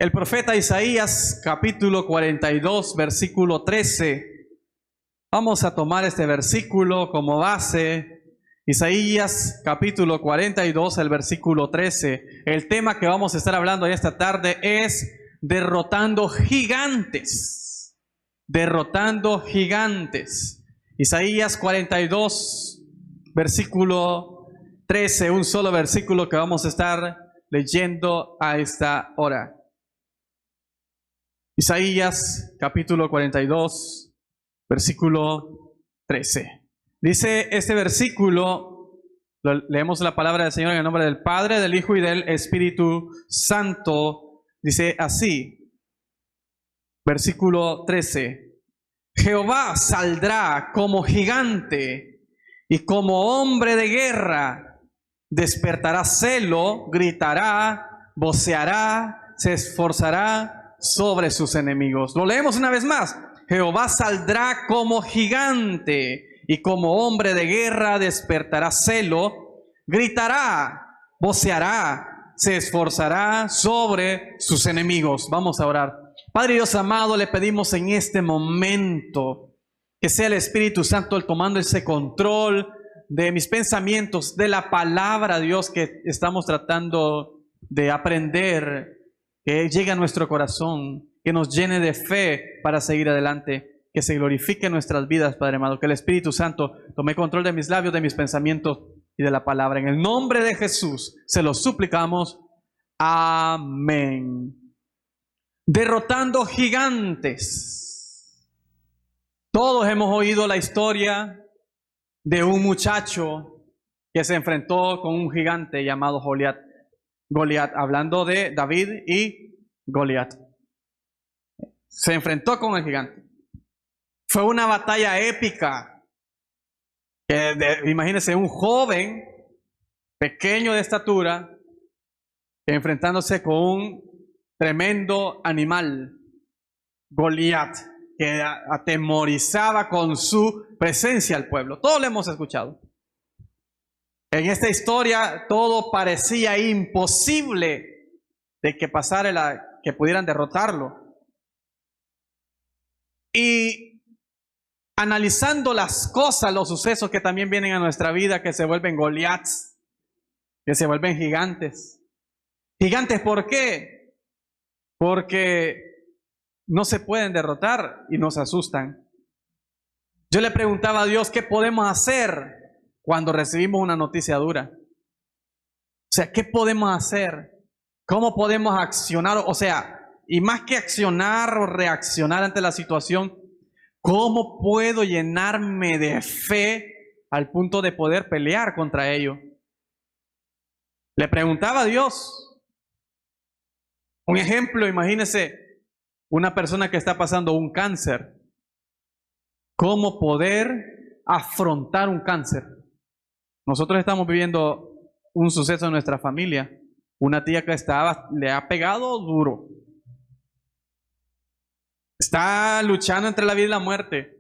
El profeta Isaías, capítulo 42, versículo 13. Vamos a tomar este versículo como base. Isaías, capítulo 42, el versículo 13. El tema que vamos a estar hablando esta tarde es derrotando gigantes. Derrotando gigantes. Isaías 42, versículo 13. Un solo versículo que vamos a estar leyendo a esta hora. Isaías capítulo 42, versículo 13. Dice este versículo, leemos la palabra del Señor en el nombre del Padre, del Hijo y del Espíritu Santo. Dice así, versículo 13. Jehová saldrá como gigante y como hombre de guerra. Despertará celo, gritará, voceará, se esforzará sobre sus enemigos. Lo leemos una vez más. Jehová saldrá como gigante y como hombre de guerra despertará celo, gritará, voceará, se esforzará sobre sus enemigos. Vamos a orar. Padre Dios amado, le pedimos en este momento que sea el Espíritu Santo el tomando ese control de mis pensamientos, de la palabra, Dios, que estamos tratando de aprender, que llegue a nuestro corazón, que nos llene de fe para seguir adelante, que se glorifique en nuestras vidas, Padre amado, que el Espíritu Santo tome control de mis labios, de mis pensamientos y de la palabra. En el nombre de Jesús se lo suplicamos. Amén. Derrotando gigantes. Todos hemos oído la historia de un muchacho que se enfrentó con un gigante llamado Goliat, hablando de David y Goliat. Se enfrentó con el gigante. Fue una batalla épica. Imagínense un joven pequeño de estatura enfrentándose con un tremendo animal, Goliat, que atemorizaba con su presencia al pueblo. Todos lo hemos escuchado. En esta historia todo parecía imposible de que pasara, que pudieran derrotarlo. Y analizando las cosas, los sucesos que también vienen a nuestra vida, que se vuelven Goliats, que se vuelven gigantes. ¿Gigantes por qué? Porque no se pueden derrotar y nos asustan. Yo le preguntaba a Dios, ¿qué podemos hacer cuando recibimos una noticia dura? O sea, ¿qué podemos hacer? ¿Cómo podemos accionar? O sea, y más que accionar o reaccionar ante la situación, ¿cómo puedo llenarme de fe al punto de poder pelear contra ello? Le preguntaba a Dios. Un ejemplo, imagínese una persona que está pasando un cáncer. ¿Cómo poder afrontar un cáncer? Nosotros estamos viviendo un suceso en nuestra familia. Una tía que le ha pegado duro. Está luchando entre la vida y la muerte.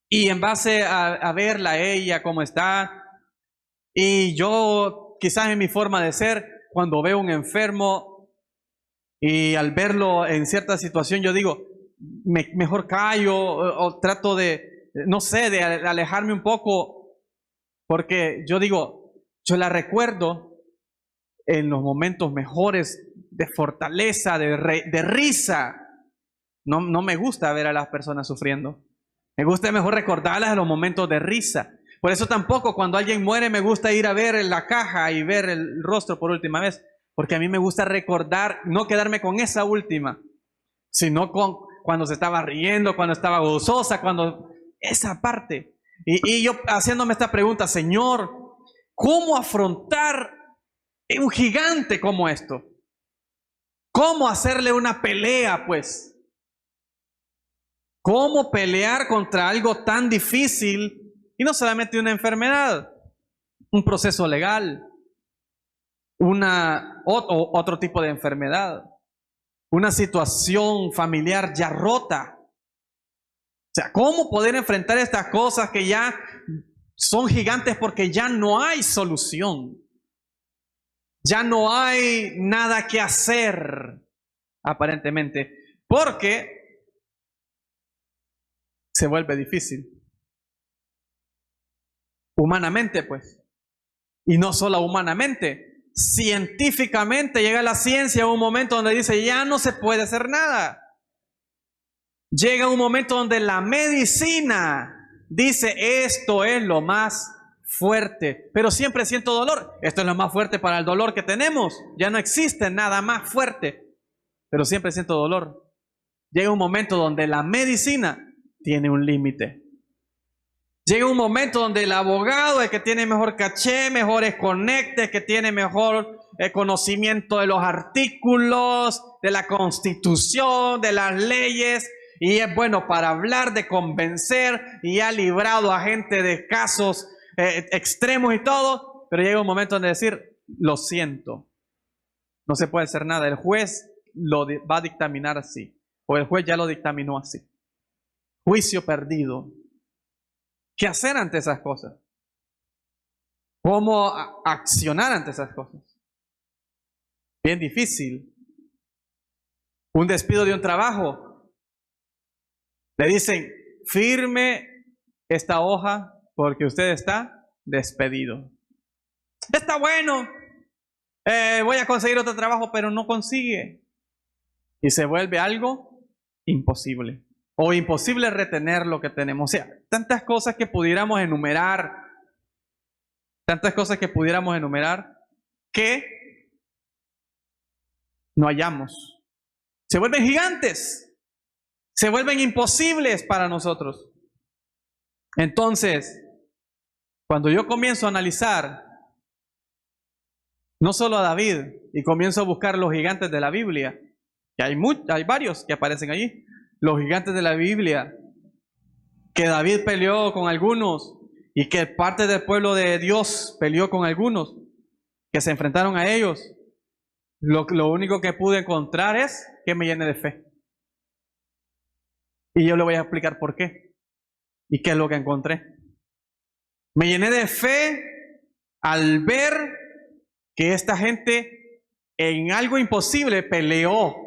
Y en base a verla a ella, cómo está, y yo quizás en mi forma de ser, cuando veo un enfermo y al verlo en cierta situación, yo digo, mejor callo o trato de, no sé, de alejarme un poco, porque yo digo, yo la recuerdo en los momentos mejores de fortaleza, de risa. No me gusta ver a las personas sufriendo. Me gusta mejor recordarlas en los momentos de risa. Por eso tampoco cuando alguien muere me gusta ir a ver la caja y ver el rostro por última vez. Porque a mí me gusta recordar, no quedarme con esa última, sino con cuando se estaba riendo, cuando estaba gozosa, cuando esa parte. Y yo haciéndome esta pregunta, Señor, ¿cómo afrontar un gigante como esto? ¿Cómo hacerle una pelea, pues? ¿Cómo pelear contra algo tan difícil? Y no solamente una enfermedad, un proceso legal, otro tipo de enfermedad, una situación familiar ya rota. O sea, ¿cómo poder enfrentar estas cosas que ya son gigantes porque ya no hay solución? Ya no hay nada que hacer. aparentemente, porque se vuelve difícil. Humanamente, pues. Y no solo humanamente, científicamente llega la ciencia a un momento donde dice, ya no se puede hacer nada. Llega un momento donde la medicina dice, esto es lo más fuerte, pero siempre siento dolor. Esto es lo más fuerte para el dolor que tenemos. Ya no existe nada más fuerte, pero siempre siento dolor. Llega un momento donde la medicina tiene un límite. Llega un momento donde el abogado, el que tiene mejor caché, mejores conectes, que tiene mejor conocimiento de los artículos, de la Constitución, de las leyes, y es bueno para hablar, de convencer, y ha librado a gente de casos extremos y todo, pero llega un momento donde decir, lo siento, no se puede hacer nada, el juez lo va a dictaminar así, o el juez ya lo dictaminó así. Juicio perdido. ¿Qué hacer ante esas cosas? ¿Cómo accionar ante esas cosas? Bien difícil. Un despido de un trabajo. Le dicen, firme esta hoja porque usted está despedido. Está bueno. Voy a conseguir otro trabajo, pero no consigue. Y se vuelve algo imposible. O imposible retener lo que tenemos. O sea, tantas cosas que pudiéramos enumerar. Tantas cosas que pudiéramos enumerar que no hallamos. Se vuelven gigantes. Se vuelven imposibles para nosotros. Entonces, cuando yo comienzo a analizar no solo a David y comienzo a buscar los gigantes de la Biblia, que hay varios que aparecen allí, los gigantes de la Biblia, que David peleó con algunos y que parte del pueblo de Dios peleó con algunos, que se enfrentaron a ellos, lo único que pude encontrar es que me llene de fe. Y yo le voy a explicar por qué y qué es lo que encontré. Me llené de fe al ver que esta gente en algo imposible peleó.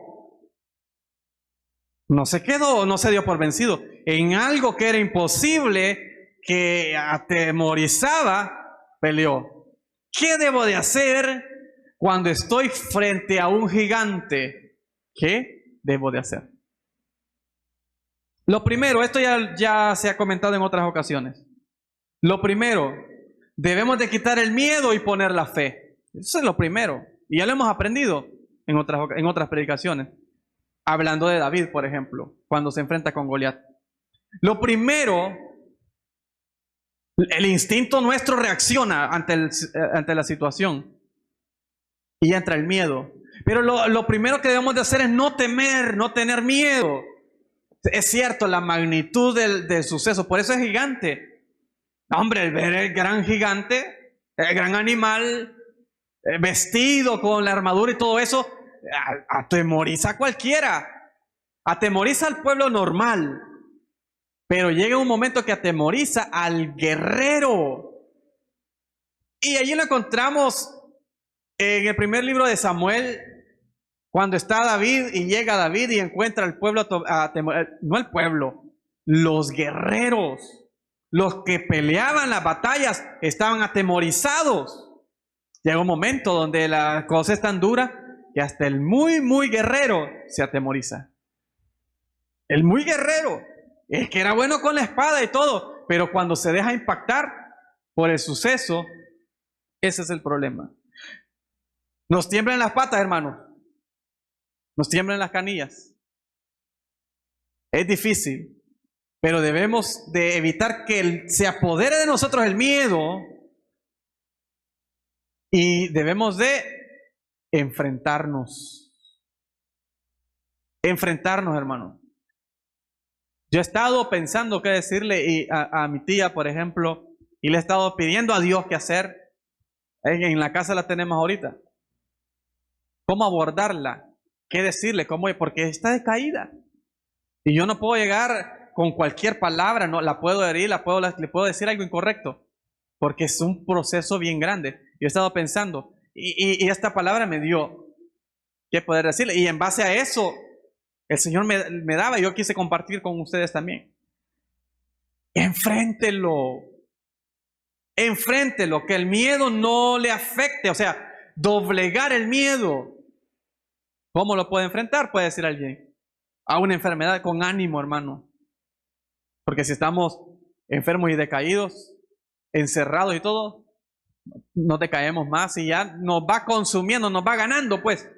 No se quedó, no se dio por vencido. En algo que era imposible, que atemorizaba, peleó. ¿Qué debo de hacer cuando estoy frente a un gigante? ¿Qué debo de hacer? Lo primero, esto ya se ha comentado en otras ocasiones. Lo primero, debemos de quitar el miedo y poner la fe. Eso es lo primero. Y ya lo hemos aprendido en otras predicaciones. Hablando de David, por ejemplo, cuando se enfrenta con Goliat. Lo primero, el instinto nuestro reacciona ante la situación. Y entra el miedo. Pero lo primero que debemos de hacer es no temer, no tener miedo. Es cierto, la magnitud del suceso, por eso es gigante. Hombre, el ver el gran gigante, el gran animal, vestido con la armadura y todo eso, atemoriza a cualquiera, atemoriza al pueblo normal, pero llega un momento que atemoriza al guerrero. Y allí lo encontramos en el primer libro de Samuel, cuando está David y llega David y encuentra al pueblo, no el pueblo, los guerreros, los que peleaban las batallas estaban atemorizados. Llega un momento donde la cosa es tan dura que hasta el muy, muy guerrero se atemoriza. El muy guerrero, el que era bueno con la espada y todo, pero cuando se deja impactar por el suceso, ese es el problema. Nos tiemblan las patas, hermanos. Nos tiemblan las canillas. Es difícil, pero debemos de evitar que se apodere de nosotros el miedo y debemos de enfrentarnos. Enfrentarnos, hermano. Yo he estado pensando qué decirle a mi tía, por ejemplo, y le he estado pidiendo a Dios qué hacer. En la casa la tenemos ahorita. ¿Cómo abordarla? ¿Qué decirle? ¿Cómo? Porque está decaída. Y yo no puedo llegar con cualquier palabra, no la puedo herir, le puedo decir algo incorrecto, porque es un proceso bien grande. Yo he estado pensando, y esta palabra me dio, qué poder decirle. Y en base a eso, el Señor me daba y yo quise compartir con ustedes también. Enfréntelo. Enfréntelo, que el miedo no le afecte. O sea, doblegar el miedo. ¿Cómo lo puede enfrentar? Puede decir alguien. A una enfermedad con ánimo, hermano. Porque si estamos enfermos y decaídos, encerrados y todo, no decaemos más y ya nos va consumiendo, nos va ganando, pues.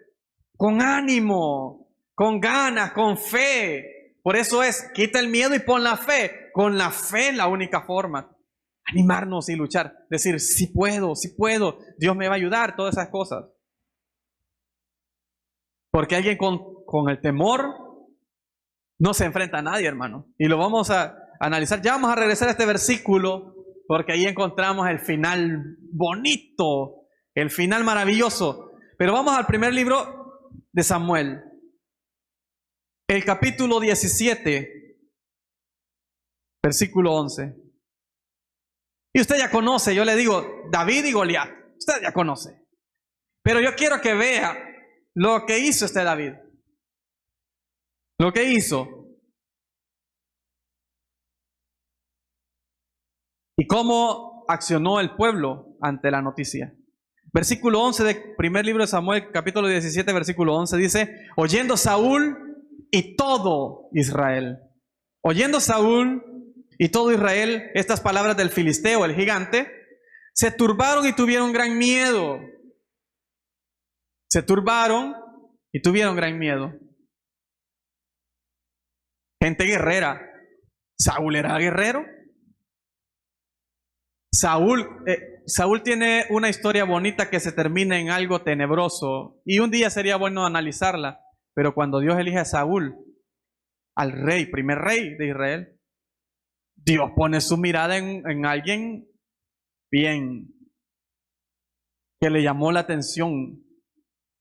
Con ánimo, con ganas, con fe. Por eso es, quita el miedo y pon la fe. Con la fe es la única forma. Animarnos y luchar. Decir, sí puedo, Dios me va a ayudar, todas esas cosas. Porque alguien con el temor no se enfrenta a nadie, hermano. Y lo vamos a analizar. Ya vamos a regresar a este versículo, porque ahí encontramos el final bonito, el final maravilloso. Pero vamos al primer libro de Samuel, el capítulo 17, versículo 11. Y usted ya conoce, yo le digo, David y Goliat. Usted ya conoce. Pero yo quiero que vea lo que hizo este David. Lo que hizo. Y cómo accionó el pueblo ante la noticia. Versículo 11 del primer libro de Samuel, capítulo 17, versículo 11, dice, oyendo Saúl y todo Israel. Oyendo Saúl y todo Israel estas palabras del filisteo, el gigante, se turbaron y tuvieron gran miedo. Se turbaron y tuvieron gran miedo. Gente guerrera. ¿Saúl era guerrero? Saúl tiene una historia bonita que se termina en algo tenebroso. Y un día sería bueno analizarla. Pero cuando Dios elige a Saúl, al rey, primer rey de Israel, Dios pone su mirada en alguien bien, que le llamó la atención.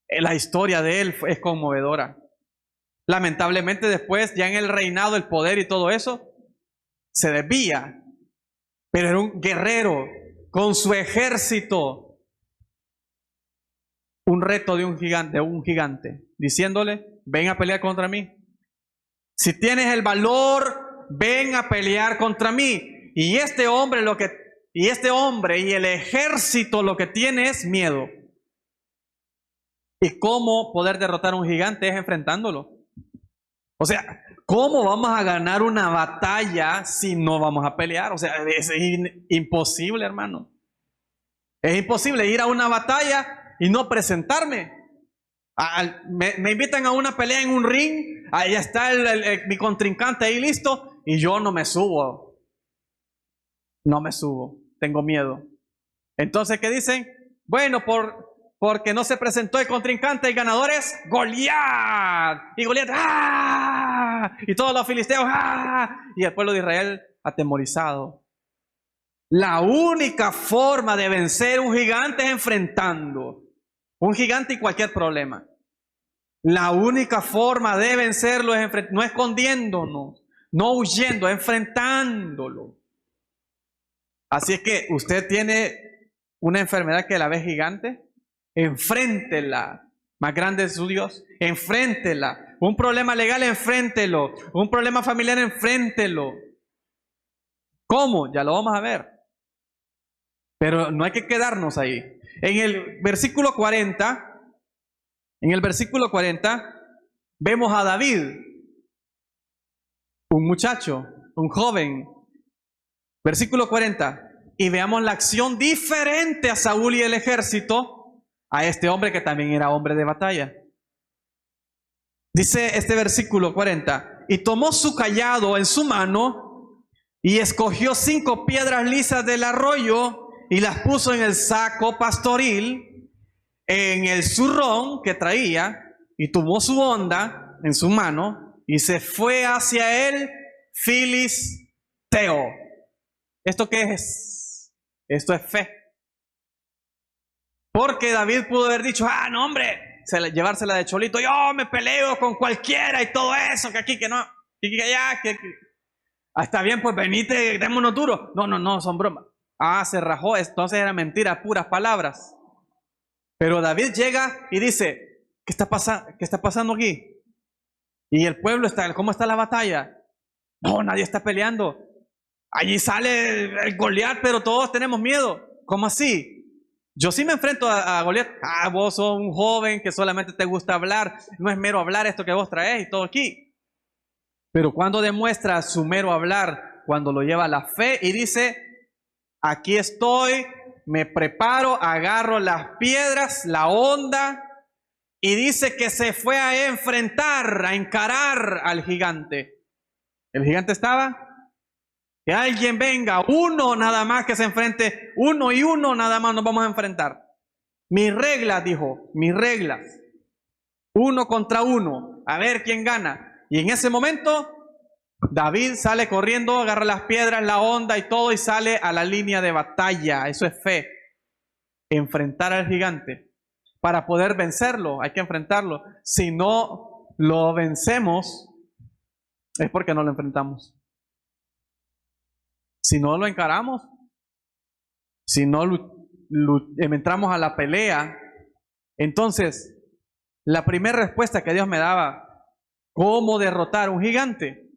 La historia de él es conmovedora. Lamentablemente después, ya en el reinado, el poder y todo eso, se desvía. Pero era un guerrero con su ejército. Un reto de un gigante, diciéndole, ven a pelear contra mí. Si tienes el valor, ven a pelear contra mí. Y este hombre y el ejército lo que tiene es miedo. ¿Y cómo poder derrotar a un gigante? Es enfrentándolo. O sea, ¿cómo vamos a ganar una batalla si no vamos a pelear? O sea, es imposible, hermano. Es imposible ir a una batalla y no presentarme. Me invitan a una pelea en un ring, ahí está mi contrincante ahí listo, y yo no me subo. No me subo, tengo miedo. Entonces, ¿qué dicen? Bueno, porque no se presentó el contrincante, el ganador es Goliat. Y Goliat, ¡ah! Y todos los filisteos, ¡ah! Y el pueblo de Israel atemorizado. La única forma de vencer un gigante es enfrentando. Un gigante y cualquier problema. La única forma de vencerlo es no escondiéndonos, no huyendo, enfrentándolo. Así es que usted tiene una enfermedad que la ve gigante, enfréntela. Más grande es su Dios, enfréntela. Un problema legal, enfréntelo. Un problema familiar, enfréntelo. ¿Cómo? Ya lo vamos a ver. Pero no hay que quedarnos ahí. En el versículo 40, vemos a David, un muchacho, un joven. Versículo 40. Y veamos la acción diferente a Saúl y el ejército, a este hombre que también era hombre de batalla. Dice este versículo 40. Y tomó su cayado en su mano y escogió 5 piedras lisas del arroyo y las puso en el saco pastoril, en el zurrón que traía, y tomó su honda en su mano y se fue hacia el filisteo. ¿Esto qué es? Esto es fe. Porque David pudo haber dicho, no hombre, llevársela de cholito, yo me peleo con cualquiera y todo eso, que aquí, que no, que allá, que está bien, pues venite, démonos duro. No, son bromas. Se rajó, entonces era mentira, puras palabras. Pero David llega y dice, ¿qué está pasando aquí? Y el pueblo ¿cómo está la batalla? No, nadie está peleando. Allí sale el Goliat, pero todos tenemos miedo. ¿Cómo así? Yo sí me enfrento a Goliat. Ah, vos sos un joven que solamente te gusta hablar. No es mero hablar esto que vos traes y todo aquí. Pero cuando demuestra su mero hablar, cuando lo lleva a la fe y dice, aquí estoy, me preparo, agarro las piedras, la onda, y dice que se fue a enfrentar, a encarar al gigante. El gigante estaba, que alguien venga, uno nada más que se enfrente, uno y uno nada más nos vamos a enfrentar. Mis reglas, dijo, mis reglas. 1 contra 1, a ver quién gana. Y en ese momento, David sale corriendo, agarra las piedras, la onda y todo, y sale a la línea de batalla. Eso es fe. Enfrentar al gigante. Para poder vencerlo, hay que enfrentarlo. Si no lo vencemos, es porque no lo enfrentamos. Si no lo encaramos, si no entramos a la pelea, entonces la primera respuesta que Dios me daba, ¿cómo derrotar a un gigante?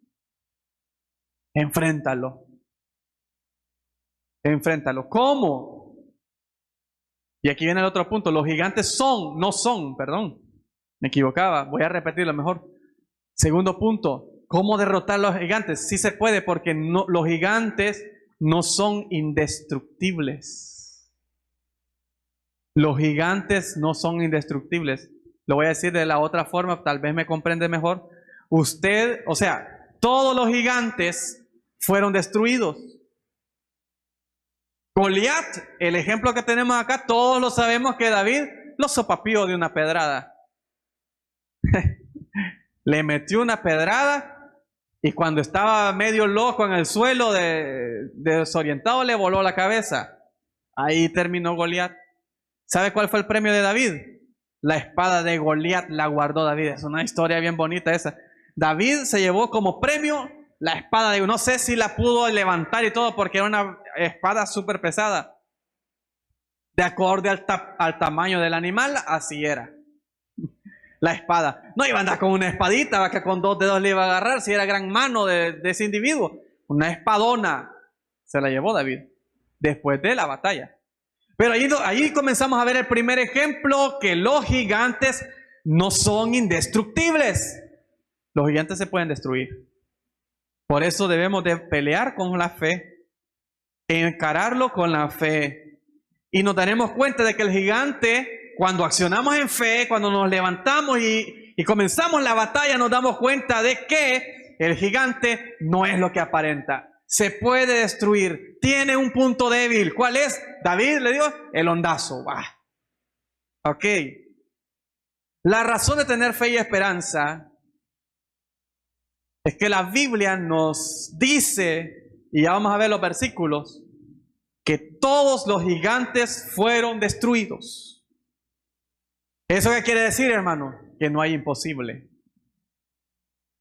Enfréntalo. Enfréntalo. ¿Cómo? Y aquí viene el otro punto. Los gigantes me equivocaba, voy a repetirlo mejor. Segundo punto, ¿cómo derrotar a los gigantes? Sí se puede, porque los gigantes no son indestructibles. Los gigantes no son indestructibles. Lo voy a decir de la otra forma, tal vez me comprende mejor. Todos los gigantes fueron destruidos. Goliat, el ejemplo que tenemos acá, todos lo sabemos que David lo sopapió de una pedrada. Le metió una pedrada y cuando estaba medio loco en el suelo, desorientado, le voló la cabeza. Ahí terminó Goliat. ¿Sabe cuál fue el premio de David? La espada de Goliat la guardó David. Es una historia bien bonita esa. David se llevó como premio la espada de, no sé si la pudo levantar y todo, porque era una espada súper pesada. De acorde al tamaño del animal, así era. La espada. No iba a andar con una espadita, que con 2 dedos le iba a agarrar, si era gran mano de ese individuo. Una espadona se la llevó David, después de la batalla. Pero ahí comenzamos a ver el primer ejemplo, que los gigantes no son indestructibles. Los gigantes se pueden destruir. Por eso debemos de pelear con la fe, encararlo con la fe. Y nos daremos cuenta de que el gigante, cuando accionamos en fe, cuando nos levantamos y comenzamos la batalla, nos damos cuenta de que el gigante no es lo que aparenta. Se puede destruir. Tiene un punto débil. ¿Cuál es? David le dio el ondazo. Ok. La razón de tener fe y esperanza es que la Biblia nos dice, y ya vamos a ver los versículos, que todos los gigantes fueron destruidos. ¿Eso qué quiere decir, hermano? Que no hay imposible.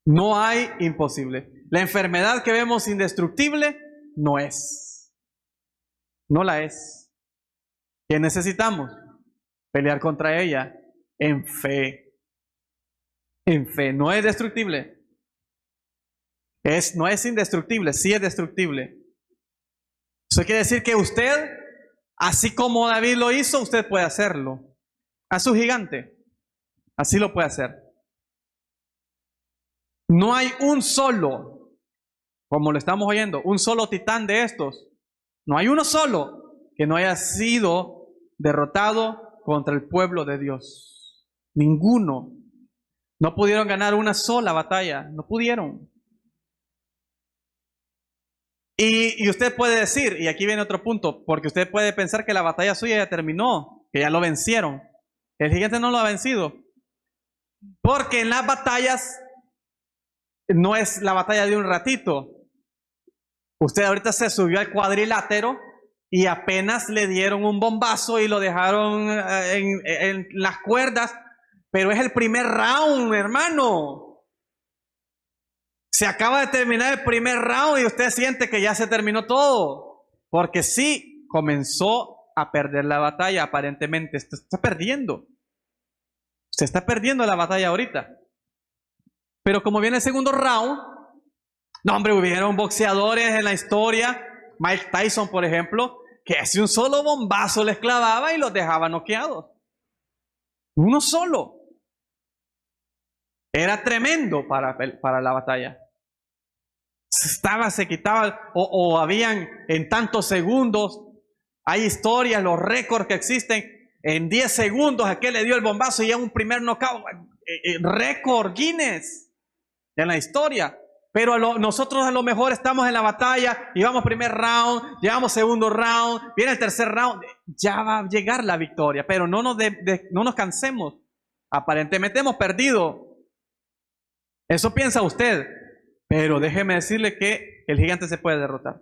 No hay imposible. La enfermedad que vemos indestructible no es. No la es. ¿Qué necesitamos? Pelear contra ella en fe. En fe. No es destructible. No es indestructible, sí es destructible. Eso quiere decir que usted, así como David lo hizo, usted puede hacerlo. A su gigante. Así lo puede hacer. No hay un solo, como lo estamos oyendo, un solo titán de estos. No hay uno solo que no haya sido derrotado contra el pueblo de Dios. Ninguno. No pudieron ganar una sola batalla. No pudieron. Y usted puede decir, y aquí viene otro punto, porque usted puede pensar que la batalla suya ya terminó, que ya lo vencieron. El gigante no lo ha vencido. Porque en las batallas no es la batalla de un ratito. Usted ahorita se subió al cuadrilátero y apenas le dieron un bombazo y lo dejaron en las cuerdas, pero es el primer round, hermano. Se acaba de terminar el primer round y usted siente que ya se terminó todo, porque sí, comenzó a perder la batalla, aparentemente está perdiendo. Se está perdiendo la batalla ahorita. Pero como viene el segundo round, no hombre, hubieron boxeadores en la historia, Mike Tyson por ejemplo, que hace un solo bombazo les clavaba y los dejaba noqueados. Uno solo. Era tremendo para la batalla. Se quitaba, o habían en tantos segundos, hay historias, los récords que existen, en 10 segundos aquel le dio el bombazo y ya un primer knockout, récord Guinness en la historia. Pero nosotros a lo mejor estamos en la batalla, llevamos primer round, llevamos segundo round, viene el tercer round, ya va a llegar la victoria, pero no nos cansemos. Aparentemente hemos perdido. Eso piensa usted, pero déjeme decirle que el gigante se puede derrotar.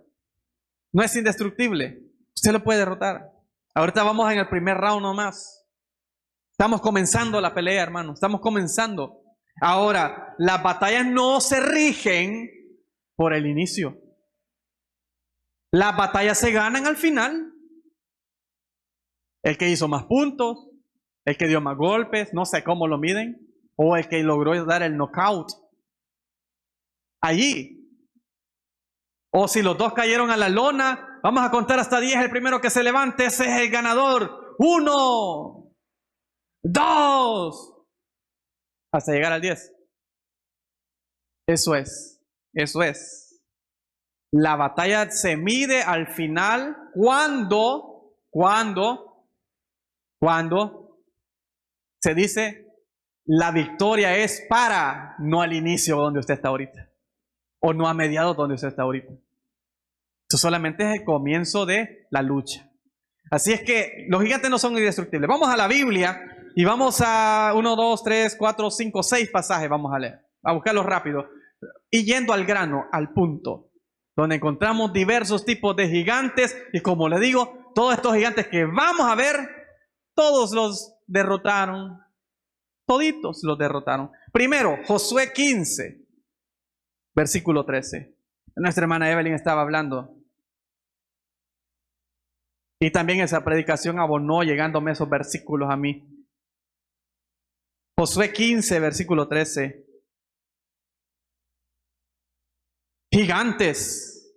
No es indestructible, usted lo puede derrotar. Ahorita vamos en el primer round nomás. Estamos comenzando la pelea, hermano, estamos comenzando. Ahora, las batallas no se rigen por el inicio. Las batallas se ganan al final. El que hizo más puntos, el que dio más golpes, no sé cómo lo miden, o el que logró dar el knockout. Allí. O si los dos cayeron a la lona, vamos a contar hasta 10, el primero que se levante, ese es el ganador. 1, 2, hasta llegar al 10. Eso es. La batalla se mide al final cuando se dice la victoria es para, no al inicio donde usted está ahorita, o no a mediados donde usted está ahorita. Esto solamente es el comienzo de la lucha. Así es que los gigantes no son indestructibles. Vamos a la Biblia y vamos a 1, 2, 3, 4, 5, 6 pasajes. Vamos a leer, a buscarlos rápido. Y yendo al grano, al punto, donde encontramos diversos tipos de gigantes. Y como le digo, todos estos gigantes que vamos a ver, todos los derrotaron. Toditos los derrotaron. Primero, Josué 15, versículo 13. Nuestra hermana Evelyn estaba hablando. Y también esa predicación abonó llegándome esos versículos a mí. Josué 15, versículo 13. Gigantes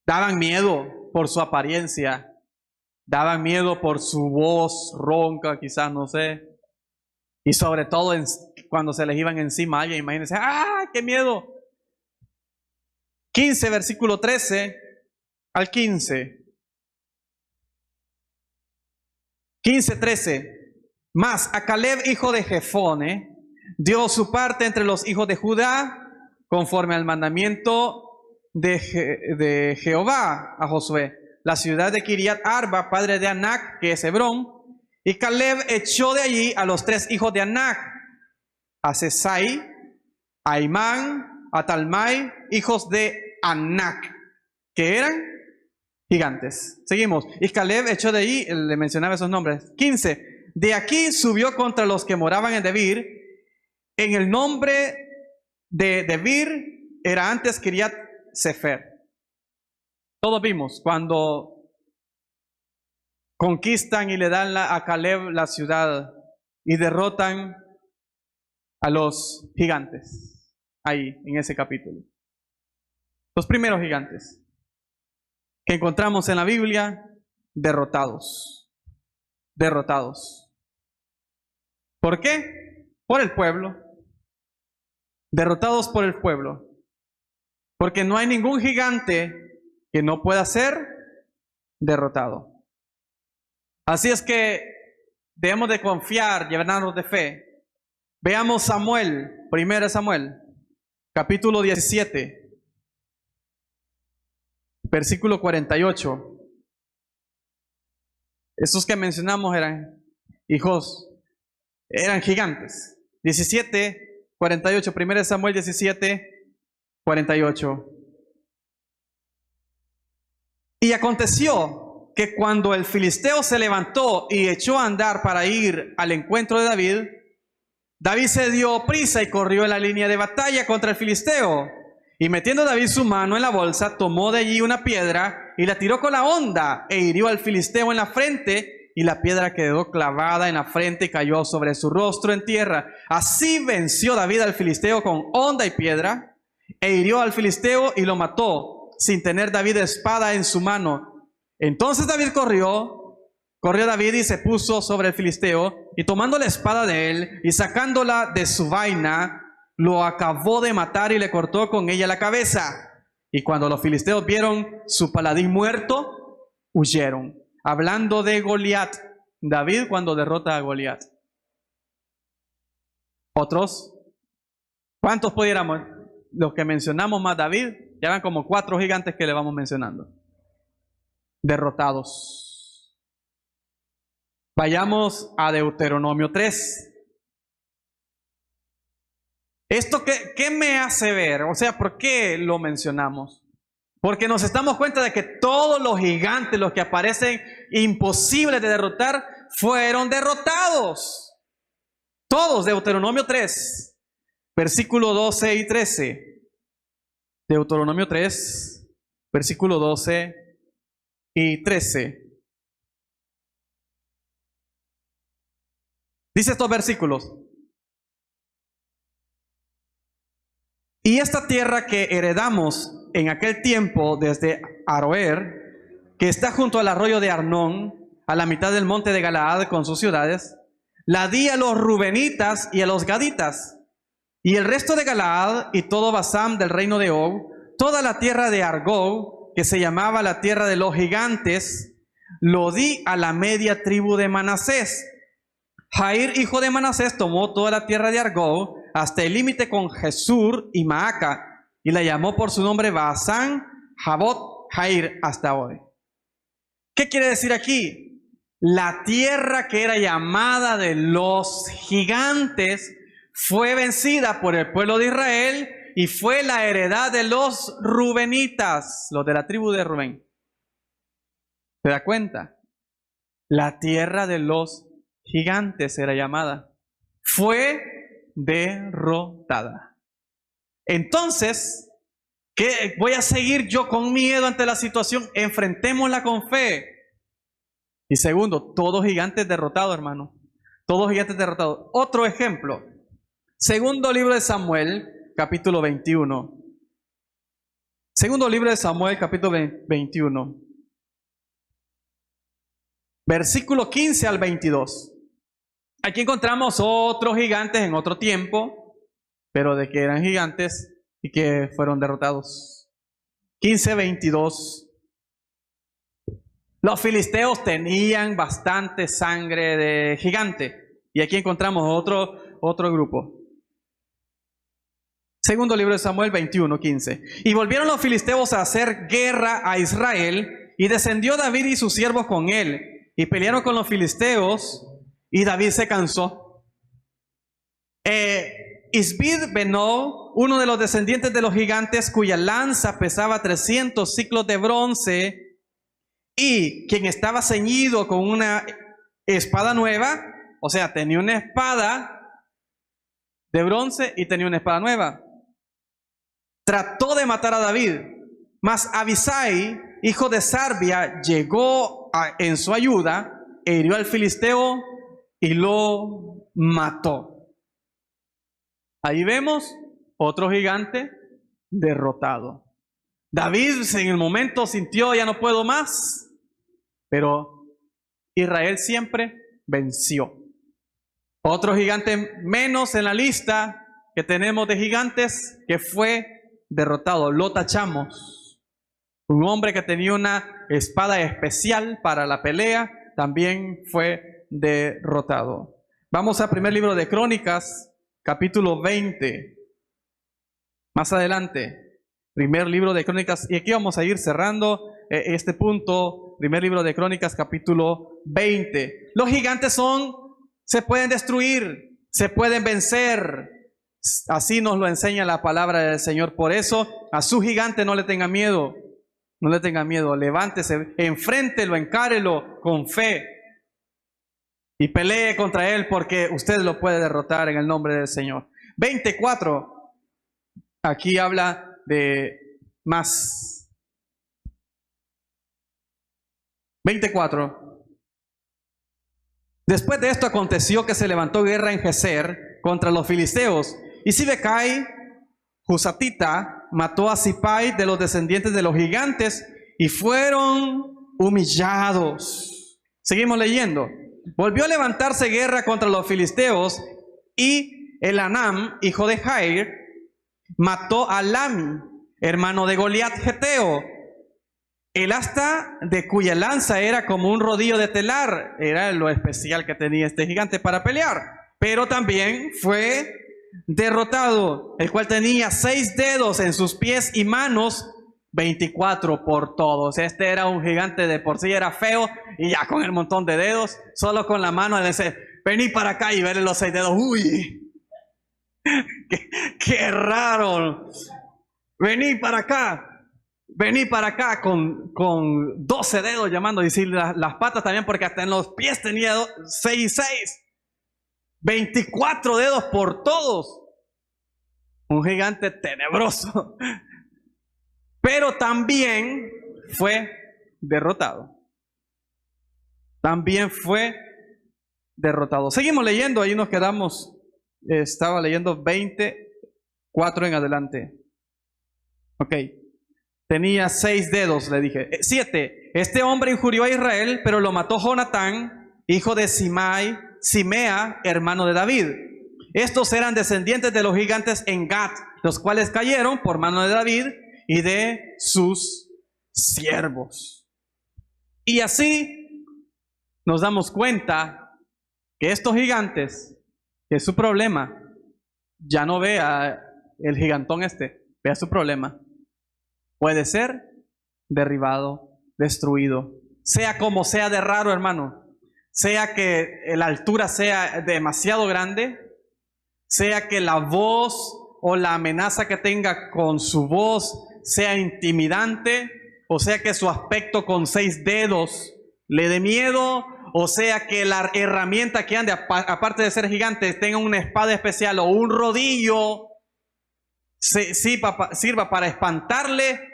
daban miedo por su apariencia, daban miedo por su voz ronca, quizás, no sé. Y sobre todo cuando se les iban encima a alguien, imagínense, ¡ah, qué miedo! 15, versículo 13 al 15. 15, 13. Mas a Caleb, hijo de Jefone, dio su parte entre los hijos de Judá, conforme al mandamiento de Jehová a Josué, la ciudad de Kiriat Arba, padre de Anac, que es Hebrón. Y Caleb echó de allí a los 3 hijos de Anac, a Sesai, a Imán, a Talmai, hijos de Anac, que eran gigantes. Seguimos. Y Caleb echó de allí, le mencionaba esos nombres. 15. De aquí subió contra los que moraban en Debir. En el nombre de Debir era antes Kiriat Sefer. Todos vimos cuando conquistan y le dan a Caleb la ciudad y derrotan a los gigantes. Ahí, en ese capítulo. Los primeros gigantes que encontramos en la Biblia, derrotados. Derrotados. ¿Por qué? Por el pueblo. Derrotados por el pueblo. Porque no hay ningún gigante que no pueda ser derrotado. Así es que debemos de confiar, llenarnos de fe. Veamos Samuel, 1 Samuel, capítulo 17, versículo 48. Esos que mencionamos eran hijos, eran gigantes. 17, 48, 1 Samuel 17, 48. Y aconteció que cuando el filisteo se levantó y echó a andar para ir al encuentro de David, David se dio prisa y corrió en la línea de batalla contra el filisteo. Y metiendo David su mano en la bolsa, tomó de allí una piedra y la tiró con la honda e hirió al filisteo en la frente y la piedra quedó clavada en la frente y cayó sobre su rostro en tierra. Así venció David al filisteo con honda y piedra, e hirió al filisteo y lo mató, sin tener David espada en su mano. Entonces David corrió David y se puso sobre el filisteo, y tomando la espada de él y sacándola de su vaina, lo acabó de matar y le cortó con ella la cabeza. Y cuando los filisteos vieron su paladín muerto, huyeron. Hablando de Goliat, David cuando derrota a Goliat. ¿Otros? ¿Cuántos pudiéramos? Los que mencionamos más David, ya van como 4 gigantes que le vamos mencionando. Derrotados. Vayamos a Deuteronomio 3. ¿Esto qué me hace ver? O sea, ¿por qué lo mencionamos? Porque nos damos cuenta de que todos los gigantes, los que aparecen imposibles de derrotar, fueron derrotados. Todos, Deuteronomio 3, versículo 12 y 13. Deuteronomio 3, versículo 12 y 13. Dice estos versículos: y esta tierra que heredamos en aquel tiempo desde Aroer, que está junto al arroyo de Arnón, a la mitad del monte de Galaad con sus ciudades, la di a los rubenitas y a los gaditas, y el resto de Galaad y todo Basán del reino de Og, toda la tierra de Argob, que se llamaba la tierra de los gigantes, lo di a la media tribu de Manasés. Jair, hijo de Manasés, tomó toda la tierra de Argob hasta el límite con Jesur y Maaca, y la llamó por su nombre Basán, Jabot, Jair, hasta hoy. ¿Qué quiere decir aquí? La tierra que era llamada de los gigantes fue vencida por el pueblo de Israel y fue la heredad de los rubenitas, los de la tribu de Rubén. ¿Se da cuenta? La tierra de los gigantes era llamada. Fue derrotada. Entonces, ¿qué voy a seguir yo con miedo ante la situación? Enfrentémosla con fe. Y segundo, todos gigantes derrotados, hermano. Todos gigantes derrotados. Otro ejemplo. Segundo libro de Samuel, capítulo 21. Segundo libro de Samuel, capítulo 21. Versículo 15 al 22. Aquí encontramos otros gigantes en otro tiempo, pero de que eran gigantes y que fueron derrotados. 15:22. Los filisteos tenían bastante sangre de gigante. Y aquí encontramos otro grupo. Segundo libro de Samuel 21:15. Y volvieron los filisteos a hacer guerra a Israel, y descendió David y sus siervos con él, y pelearon con los filisteos, y David se cansó. Isbid Benob, uno de los descendientes de los gigantes, cuya lanza pesaba 300 siclos de bronce, y quien estaba ceñido con una espada nueva, o sea, tenía una espada de bronce y tenía una espada nueva, trató de matar a David, mas Abisai, hijo de Sarbia, llegó en su ayuda, e hirió al filisteo y lo mató. Ahí vemos otro gigante derrotado. David en el momento sintió, ya no puedo más, pero Israel siempre venció. Otro gigante menos en la lista que tenemos de gigantes que fue derrotado, lo tachamos. Un hombre que tenía una espada especial para la pelea también fue derrotado. Vamos al primer libro de Crónicas, capítulo 20. Más adelante, primer libro de Crónicas, y aquí vamos a ir cerrando este punto. Primer libro de Crónicas, capítulo 20. Los gigantes se pueden destruir, se pueden vencer. Así nos lo enseña la palabra del Señor. Por eso, a su gigante no le tenga miedo. No le tenga miedo. Levántese, enfréntelo, encárelo con fe y pelee contra él, porque usted lo puede derrotar en el nombre del Señor. 24. Aquí habla de más. 24. Después de esto aconteció que se levantó guerra en Geser contra los filisteos, y Sibecai, Husatita, mató a Sipai de los descendientes de los gigantes, y fueron humillados. Seguimos leyendo. Volvió a levantarse guerra contra los filisteos, y Elanam, hijo de Jair, mató a Lami, hermano de Goliat Geteo. El asta de cuya lanza era como un rodillo de telar, era lo especial que tenía este gigante para pelear. Pero también fue derrotado, el cual tenía 6 dedos en sus pies y manos, 24 por todos. Este era un gigante, de por sí era feo, y ya con el montón de dedos, solo con la mano, dice, vení para acá y verle los 6 dedos. ¡Uy! ¡Qué raro! Vení para acá. Vení para acá con 12 dedos llamando, y decir las patas también, porque hasta en los pies tenía 6 y 6. 24 dedos por todos. Un gigante tenebroso. Pero también fue derrotado. También fue derrotado. Seguimos leyendo, ahí nos quedamos. Estaba leyendo 24 en adelante. Ok. Tenía 6 dedos, le dije. 7. Este hombre injurió a Israel, pero lo mató Jonatán, hijo de Simea, hermano de David. Estos eran descendientes de los gigantes en Gat, los cuales cayeron por mano de David y de sus siervos. Y así nos damos cuenta que estos gigantes, que su problema, ya no vea el gigantón vea su problema. Puede ser derribado, destruido, sea como sea de raro, hermano. Sea que la altura sea demasiado grande, sea que la voz o la amenaza que tenga con su voz sea intimidante, o sea que su aspecto con 6 dedos le dé miedo, o sea que la herramienta que ande, aparte de ser gigante, tenga una espada especial o un rodillo, sirva para espantarle.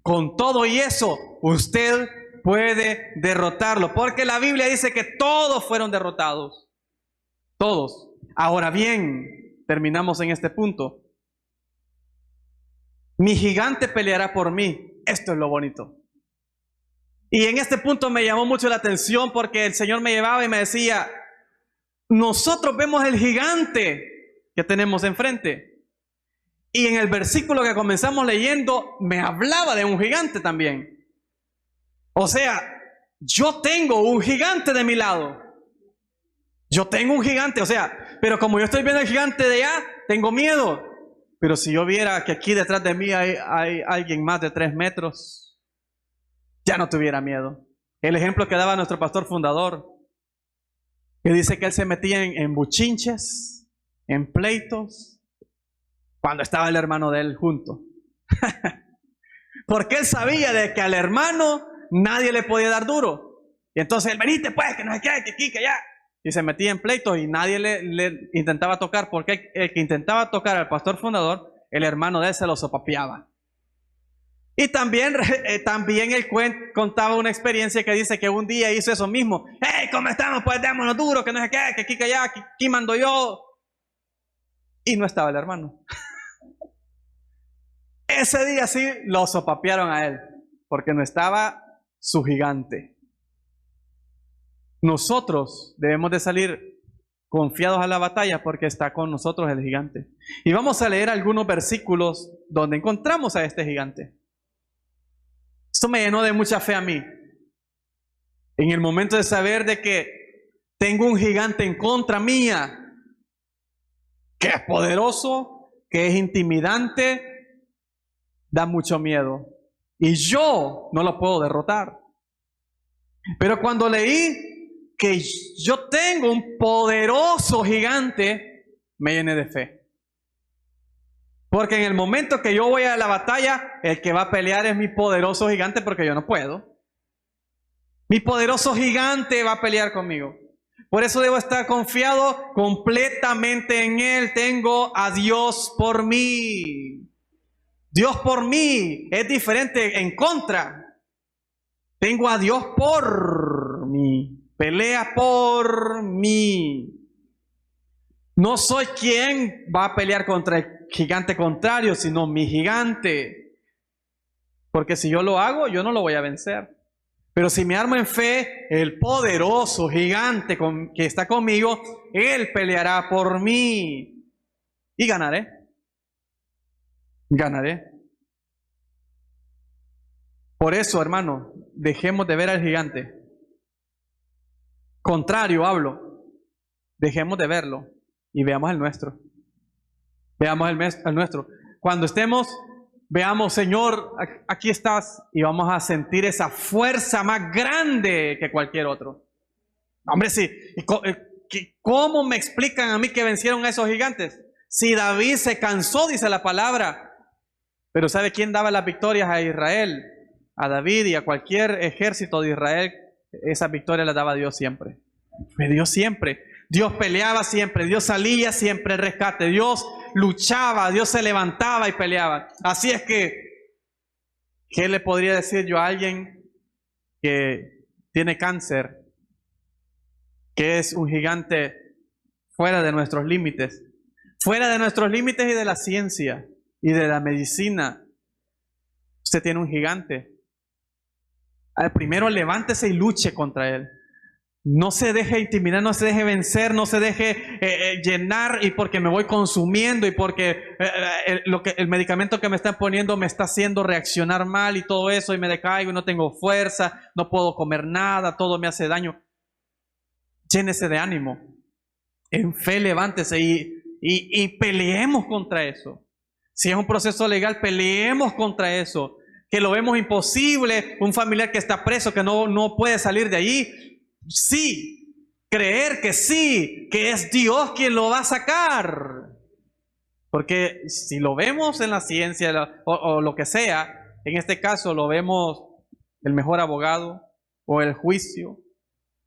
Con todo y eso, usted puede derrotarlo, porque la Biblia dice que todos fueron derrotados. Todos. Ahora bien, terminamos en este punto. Mi gigante peleará por mí. Esto es lo bonito. Y en este punto me llamó mucho la atención, porque el Señor me llevaba y me decía, nosotros vemos el gigante que tenemos enfrente. Y en el versículo que comenzamos leyendo, me hablaba de un gigante también. O sea, yo tengo un gigante de mi lado. Yo tengo un gigante, o sea, pero como yo estoy viendo el gigante de allá, tengo miedo. Pero si yo viera que aquí detrás de mí hay alguien más de 3 metros, ya no tuviera miedo. El ejemplo que daba nuestro pastor fundador, que dice que él se metía en buchinches, en pleitos, cuando estaba el hermano de él junto. Porque él sabía de que al hermano nadie le podía dar duro. Y entonces él, venite pues, que no sé qué, que aquí, que allá. Y se metía en pleitos y nadie le intentaba tocar, porque el que intentaba tocar al pastor fundador, el hermano de él se lo sopapeaba. Y también él contaba una experiencia que dice que un día hizo eso mismo. ¡Hey, cómo estamos! Pues démonos duro, que no sé qué, que aquí, que allá, que aquí mando yo. Y no estaba el hermano. Ese día sí lo sopapearon a él, porque no estaba su gigante. Nosotros debemos de salir confiados a la batalla, porque está con nosotros el gigante. Y vamos a leer algunos versículos donde encontramos a este gigante. Esto me llenó de mucha fe a mí. En el momento de saber de que tengo un gigante en contra mía, que es poderoso, que es intimidante, da mucho miedo. Y yo no lo puedo derrotar. Pero cuando leí que yo tengo un poderoso gigante, me llené de fe. Porque en el momento que yo voy a la batalla, el que va a pelear es mi poderoso gigante, porque yo no puedo. Mi poderoso gigante va a pelear conmigo. Por eso debo estar confiado completamente en Él. Tengo a Dios por mí. Dios por mí es diferente en contra. Tengo a Dios por mí. pelea por mí. No soy quien va a pelear contra el gigante contrario, sino mi gigante. Porque si yo lo hago, yo no lo voy a vencer. Pero si me armo en fe, el poderoso gigante que está conmigo, Él peleará por mí. Y ganaré. Ganaré. Por eso, hermano, dejemos de ver al gigante. Contrario hablo. Dejemos de verlo y veamos el nuestro. Veamos el nuestro. Cuando estemos, veamos, Señor, aquí estás, y vamos a sentir esa fuerza más grande que cualquier otro. Hombre, sí. ¿Cómo me explican a mí que vencieron a esos gigantes? Si David se cansó, dice la palabra. Pero ¿sabe quién daba las victorias a Israel? A David y a cualquier ejército de Israel. Esas victorias las daba Dios siempre. Fue Dios siempre. Dios peleaba siempre. Dios salía siempre al rescate. Dios luchaba. Dios se levantaba y peleaba. Así es que, ¿qué le podría decir yo a alguien que tiene cáncer? Que es un gigante fuera de nuestros límites. Fuera de nuestros límites y de la ciencia y de la medicina. Usted tiene un gigante. Primero levántese y luche contra él. No se deje intimidar, no se deje vencer, no se deje llenar, y porque me voy consumiendo y porque el medicamento que me están poniendo me está haciendo reaccionar mal y todo eso, y me decaigo y no tengo fuerza, no puedo comer nada, todo me hace daño. Llénese de ánimo. En fe levántese y peleemos contra eso. Si es un proceso legal, peleemos contra eso. Que lo vemos imposible, un familiar que está preso, que no puede salir de allí. Sí, creer que sí, que es Dios quien lo va a sacar. Porque si lo vemos en la ciencia o lo que sea, en este caso lo vemos el mejor abogado o el juicio,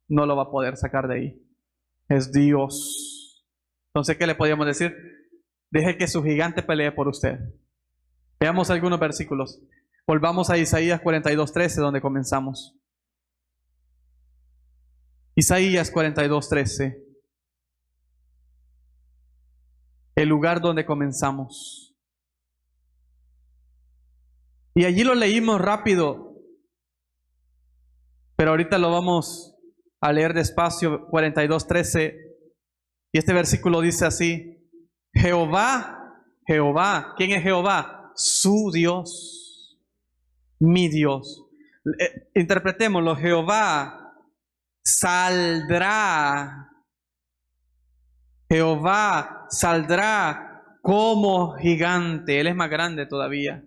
no lo va a poder sacar de ahí. Es Dios. Entonces, ¿qué le podríamos decir? Deje que su gigante pelee por usted. Veamos algunos versículos. Volvamos a Isaías 42:13, donde comenzamos. Isaías 42:13. El lugar donde comenzamos. Y allí lo leímos rápido, pero ahorita lo vamos a leer despacio. 42:13. Y este versículo dice así: Jehová, ¿quién es Jehová? Su Dios, mi Dios. Interpretémoslo. Jehová saldrá. Jehová saldrá como gigante. Él es más grande todavía.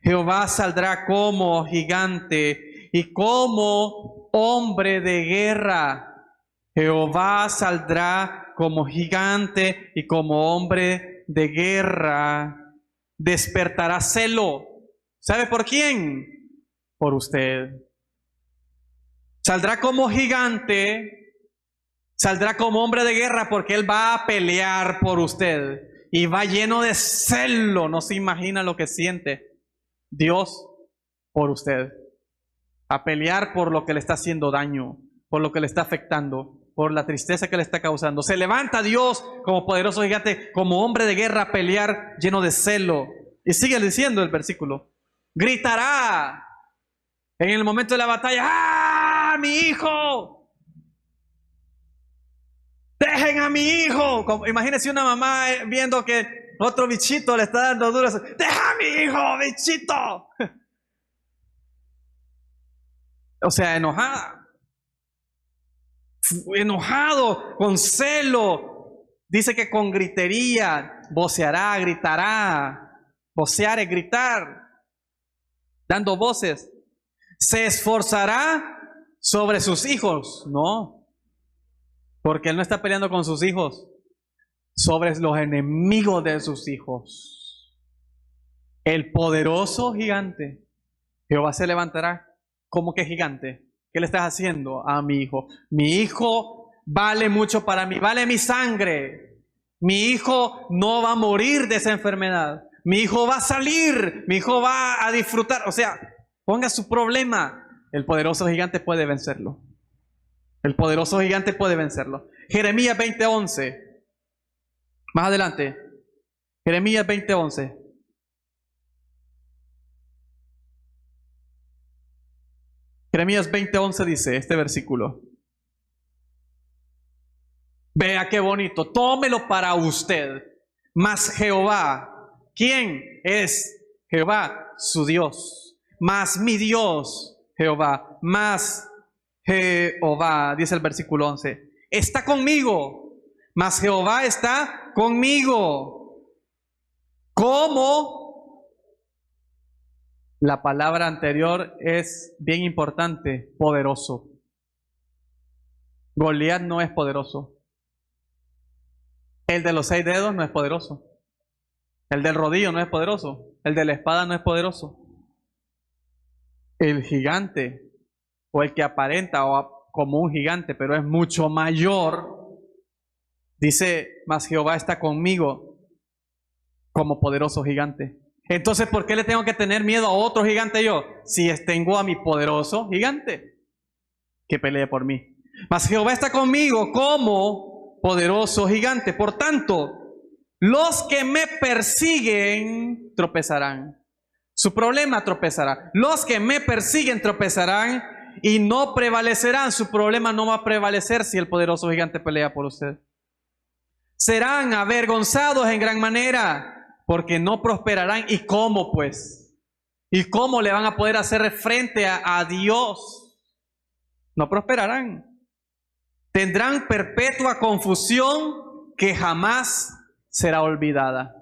Jehová saldrá como gigante y como hombre de guerra. Jehová saldrá como gigante y como hombre de guerra. Despertará celo. ¿Sabe por quién? Por usted. Saldrá como gigante, saldrá como hombre de guerra, porque Él va a pelear por usted. Y va lleno de celo. No se imagina lo que siente Dios por usted. A pelear por lo que le está haciendo daño, por lo que le está afectando, por la tristeza que le está causando. Se levanta Dios como poderoso gigante, como hombre de guerra, a pelear lleno de celo. Y sigue diciendo el versículo: gritará en el momento de la batalla: ¡ah, mi hijo! ¡Dejen a mi hijo! Imagínense una mamá viendo que otro bichito le está dando duras. ¡Deja a mi hijo, bichito! O sea, enojado, con celo. Dice que con gritería, voceará, gritará. Vocear es gritar, dando voces. Se esforzará sobre sus hijos. No, porque Él no está peleando con sus hijos, sobre los enemigos de sus hijos. El poderoso gigante, Jehová se levantará. ¿Cómo que gigante? ¿Qué le estás haciendo a mi hijo? Mi hijo vale mucho para mí, vale mi sangre. Mi hijo no va a morir de esa enfermedad. Mi hijo va a salir, mi hijo va a disfrutar. O sea, ponga su problema. El poderoso gigante puede vencerlo. El poderoso gigante puede vencerlo. Jeremías 20:11. Más adelante. Jeremías 20:11. Jeremías 20:11 dice este versículo. Vea qué bonito. Tómelo para usted. Mas Jehová, ¿quién es Jehová? Su Dios. Mas mi Dios, Jehová. Mas Jehová, dice el versículo 11. Está conmigo. Mas Jehová está conmigo. ¿Cómo? La palabra anterior es bien importante, poderoso. Goliat no es poderoso. El de los 6 dedos no es poderoso. El del rodillo no es poderoso. El de la espada no es poderoso. El gigante, o el que aparenta como un gigante, pero es mucho mayor, dice, mas Jehová está conmigo como poderoso gigante. Entonces, ¿por qué le tengo que tener miedo a otro gigante yo? Si tengo a mi poderoso gigante que pelee por mí. Mas Jehová está conmigo como poderoso gigante. Por tanto, los que me persiguen tropezarán. Su problema tropezará. Los que me persiguen tropezarán y no prevalecerán. Su problema no va a prevalecer si el poderoso gigante pelea por usted. Serán avergonzados en gran manera, porque no prosperarán. ¿Y cómo pues? ¿Y cómo le van a poder hacer frente a Dios? No prosperarán. Tendrán perpetua confusión que jamás será olvidada.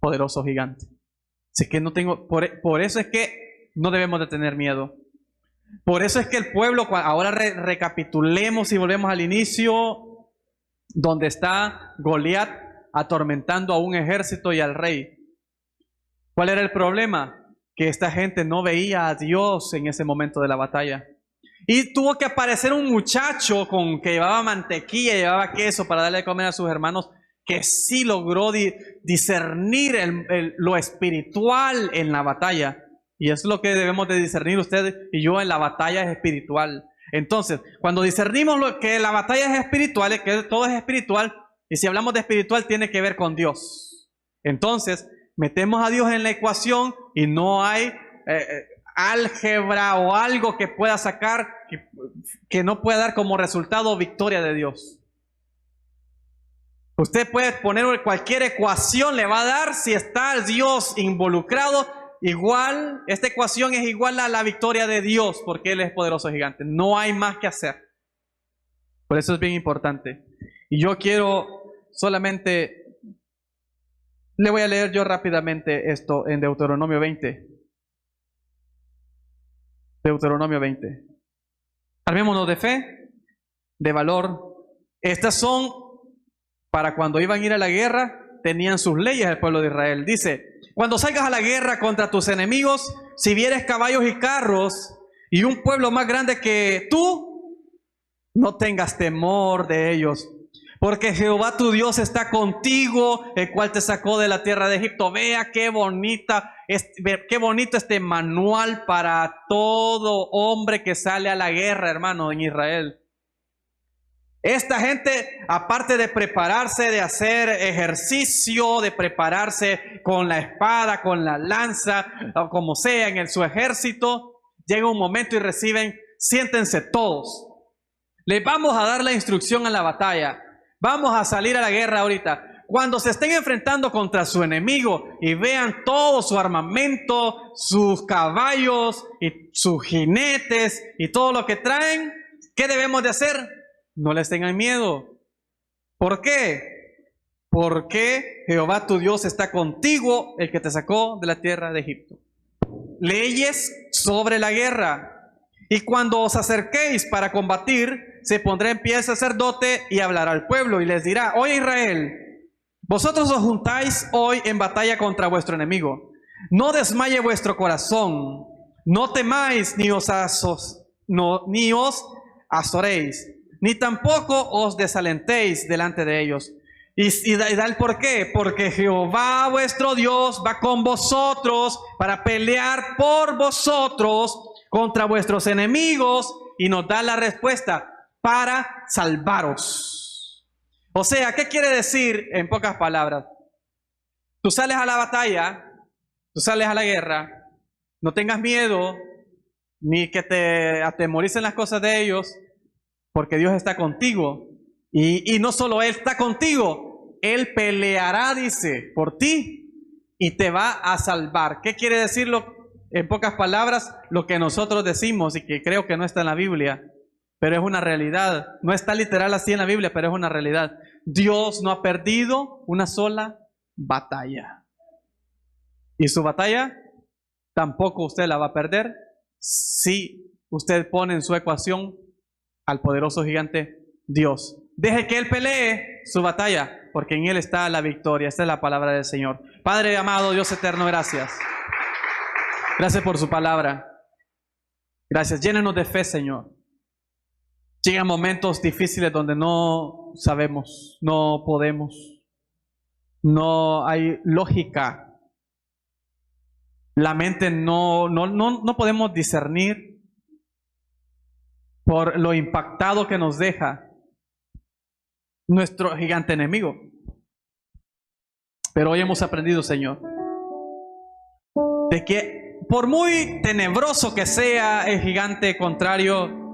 Poderoso gigante. Así que no tengo, por eso es que no debemos de tener miedo. Por eso es que el pueblo, ahora recapitulemos y volvemos al inicio, donde está Goliat atormentando a un ejército y al rey. ¿Cuál era el problema? Que esta gente no veía a Dios en ese momento de la batalla. Y tuvo que aparecer un muchacho que llevaba mantequilla, llevaba queso para darle de comer a sus hermanos, que sí logró discernir lo espiritual en la batalla. Y es lo que debemos de discernir ustedes y yo en la batalla es espiritual. Entonces, cuando discernimos que la batalla es espiritual, que todo es espiritual, y si hablamos de espiritual tiene que ver con Dios. Entonces, metemos a Dios en la ecuación y no hay álgebra o algo que pueda sacar, que no pueda dar como resultado victoria de Dios. Usted puede poner cualquier ecuación, le va a dar, si está Dios involucrado, igual, esta ecuación es igual a la victoria de Dios, porque Él es poderoso gigante. No hay más que hacer. Por eso es bien importante. Y yo quiero solamente, le voy a leer yo rápidamente esto en Deuteronomio 20. Deuteronomio 20. Armémonos de fe, de valor. Estas son para cuando iban a ir a la guerra, tenían sus leyes el pueblo de Israel. Dice, cuando salgas a la guerra contra tus enemigos, si vieres caballos y carros y un pueblo más grande que tú, no tengas temor de ellos. Porque Jehová tu Dios está contigo, el cual te sacó de la tierra de Egipto. Vea qué bonito este manual para todo hombre que sale a la guerra, hermano, en Israel. Esta gente, aparte de prepararse, de hacer ejercicio, de prepararse con la espada, con la lanza, o como sea en su ejército, llega un momento y reciben, siéntense todos. Les vamos a dar la instrucción a la batalla. Vamos a salir a la guerra ahorita. Cuando se estén enfrentando contra su enemigo y vean todo su armamento, sus caballos y sus jinetes y todo lo que traen, ¿qué debemos de hacer? No les tengan miedo. ¿Por qué? Porque Jehová tu Dios está contigo, el que te sacó de la tierra de Egipto. Leyes sobre la guerra. Y cuando os acerquéis para combatir, se pondrá en pie el sacerdote y hablará al pueblo y les dirá, oye Israel, vosotros os juntáis hoy en batalla contra vuestro enemigo. No desmaye vuestro corazón, no temáis ni os azoréis, ni tampoco os desalentéis delante de ellos. Y da el por qué. Porque Jehová vuestro Dios va con vosotros para pelear por vosotros contra vuestros enemigos y nos da la respuesta para salvaros. O sea, ¿qué quiere decir en pocas palabras? Tú sales a la batalla, tú sales a la guerra, no tengas miedo, ni que te atemoricen las cosas de ellos, porque Dios está contigo. Y no solo Él está contigo, Él peleará, dice, por ti y te va a salvar. ¿Qué quiere decirlo? En pocas palabras, lo que nosotros decimos y que creo que no está en la Biblia, pero es una realidad. No está literal así en la Biblia, pero es una realidad. Dios no ha perdido una sola batalla. Y su batalla tampoco usted la va a perder si usted pone en su ecuación al poderoso gigante Dios. Deje que Él pelee su batalla, porque en Él está la victoria. Esta es la palabra del Señor. Padre amado, Dios eterno, gracias. Gracias por su palabra. Gracias. Llénenos de fe, Señor. Llegan momentos difíciles donde no sabemos, no podemos, no hay lógica. La mente no podemos discernir por lo impactado que nos deja nuestro gigante enemigo. Pero hoy hemos aprendido, Señor, de que por muy tenebroso que sea el gigante contrario,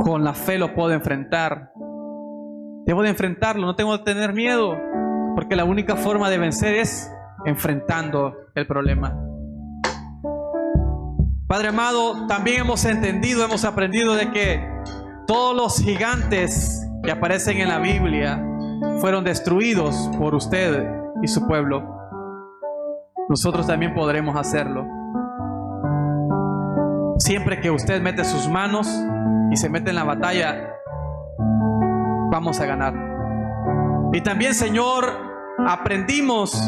con la fe lo puedo enfrentar. Debo de enfrentarlo, no tengo que tener miedo, porque la única forma de vencer es enfrentando el problema. Padre amado, también hemos entendido, hemos aprendido de que todos los gigantes que aparecen en la Biblia fueron destruidos por usted y su pueblo. Nosotros también podremos hacerlo. Siempre que usted mete sus manos y se mete en la batalla, vamos a ganar. Y también, Señor, aprendimos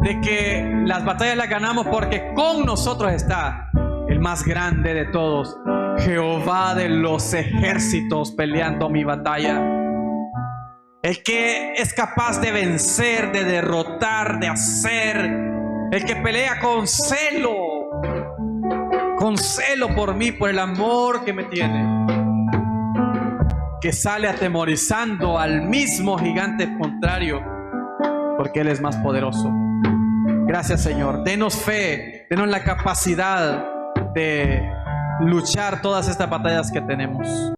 de que las batallas las ganamos porque con nosotros está el más grande de todos, Jehová de los ejércitos, peleando mi batalla. El que es capaz de vencer, de derrotar, de hacer, el que pelea con celo por mí, por el amor que me tiene, que sale atemorizando al mismo gigante contrario, porque Él es más poderoso. Gracias, Señor. Denos fe, denos la capacidad de luchar todas estas batallas que tenemos.